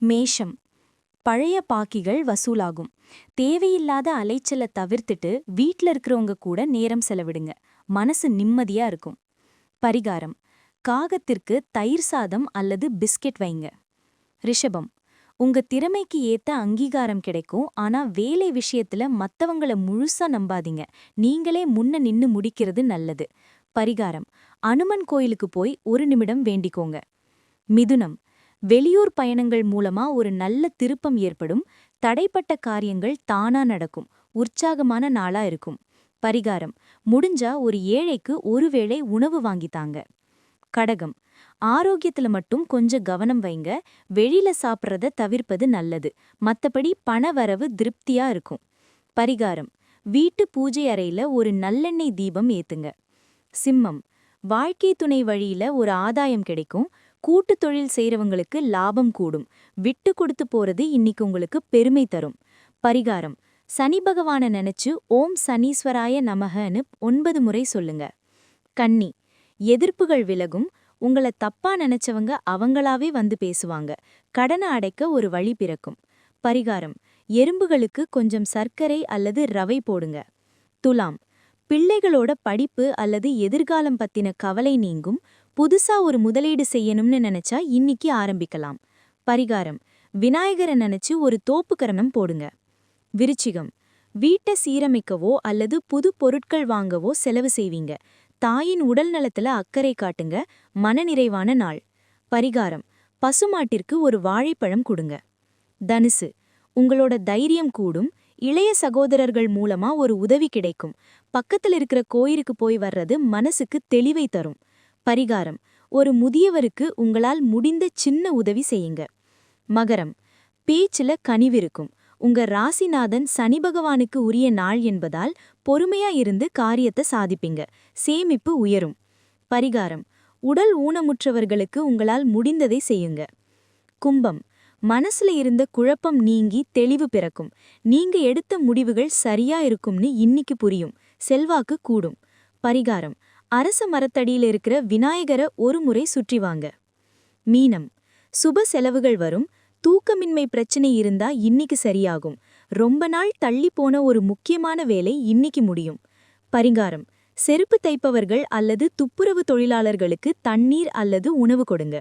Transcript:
மேஷம். பழைய பாக்கிகள் வசூலாகும். தேவையில்லாத அலைச்சலை தவிர்த்துட்டு வீட்ல இருக்கிறவங்க கூட நேரம் செலவிடுங்க. மனசு நிம்மதியா இருக்கும். பரிகாரம்: காகத்திற்கு தயிர் சாதம் அல்லது பிஸ்கெட் வைங்க. ரிஷபம். உங்க திறமைக்கு ஏத்த அங்கீகாரம் கிடைக்கும். ஆனா வேலை விஷயத்துல மத்தவங்கள முழுசா நம்பாதீங்க. நீங்களே முன்ன நின்னு முடிக்கிறது நல்லது. பரிகாரம்: அனுமன் கோயிலுக்கு போய் 1 நிமிடம் வேண்டிக்கோங்க. மிதுனம். வெளியூர் பயணங்கள் மூலமா ஒரு நல்ல திருப்பம் ஏற்படும். தடைப்பட்ட காரியங்கள் தானா நடக்கும். உற்சாகமான நாளா இருக்கும். பரிகாரம்: முடிஞ்சா ஒரு ஏழைக்கு ஒருவேளை உணவு வாங்கித்தாங்க. கடகம். ஆரோக்கியத்துல மட்டும் கொஞ்சம் கவனம் வைங்க. வெளியில சாப்பிட்றத தவிர்ப்பது நல்லது. மத்தபடி பணவரவு திருப்தியா இருக்கும். பரிகாரம்: வீட்டு பூஜை அறையில ஒரு நல்லெண்ணெய் தீபம் ஏத்துங்க. சிம்மம். வாழ்க்கை துணை வழியில ஒரு ஆதாயம் கிடைக்கும். கூட்டு தொழில் செய்றவங்களுக்கு லாபம் கூடும். விட்டு கொடுத்து போறது இன்னைக்கு உங்களுக்கு பெருமை தரும். பரிகாரம்: சனி பகவான நினைச்சு ஓம் சனீஸ்வராய நமகன்னு 9 முறை சொல்லுங்க. கன்னி. எதிர்ப்புகள் விலகும். உங்கள தப்பா நினைச்சவங்க அவங்களாவே வந்து பேசுவாங்க. கடனை அடைக்க ஒரு வழி பிறக்கும். பரிகாரம்: எறும்புகளுக்கு கொஞ்சம் சர்க்கரை அல்லது ரவை போடுங்க. துலாம். பிள்ளைகளோட படிப்பு அல்லது எதிர்காலம் பத்தின கவலை நீங்கும். புதுசா ஒரு முதலீடு செய்யணும்னு நினைச்சா இன்னிக்கு ஆரம்பிக்கலாம். பரிகாரம்: விநாயகரை நினைச்சு ஒரு தோப்புக்கரணம் போடுங்க. விருச்சிகம். வீட்டை சீரமைக்கவோ அல்லது புது பொருட்கள் வாங்கவோ செலவு செய்வீங்க. தாயின் உடல் நலத்துல அக்கறை காட்டுங்க. மனநிறைவான நாள். பரிகாரம்: பசுமாட்டிற்கு ஒரு வாழைப்பழம் கொடுங்க. தனுசு. உங்களோட தைரியம் கூடும். இளைய சகோதரர்கள் மூலமா ஒரு உதவி கிடைக்கும். பக்கத்துல இருக்கிற கோயிலுக்கு போய் வர்றது மனசுக்கு தெளிவை தரும். பரிகாரம்: ஒரு முதியவருக்கு உங்களால் முடிந்த சின்ன உதவி செய்யுங்க. மகரம். பேச்சுல கனிவிருக்கும். உங்க ராசிநாதன் சனி பகவானுக்கு உரிய நாள் என்பதால் பொறுமையா இருந்து காரியத்தை சாதிப்பீங்க. சேமிப்பு உயரும். பரிகாரம்: உடல் ஊனமுற்றவர்களுக்கு உங்களால் முடிந்ததை செய்யுங்க. கும்பம். மனசுல இருந்த குழப்பம் நீங்கி தெளிவு பிறக்கும். நீங்க எடுத்த முடிவுகள் சரியா இருக்கும்னு இன்னிக்கு புரியும். செல்வாக்கு கூடும். பரிகாரம்: அரச மரத்தடியில இருக்கிற விநாயகரை ஒரு முறை சுற்றி வாங்க. மீனம். சுப செலவுகள் வரும். தூக்கமின்மை பிரச்சனை இருந்தா இன்னிக்கு சரியாகும். ரொம்ப நாள் தள்ளி போன ஒரு முக்கியமான வேலை இன்னிக்கு முடியும். பரிகாரம்: செருப்பு தைப்பவர்கள் அல்லது துப்புரவு தொழிலாளர்களுக்கு தண்ணீர் அல்லது உணவு கொடுங்க.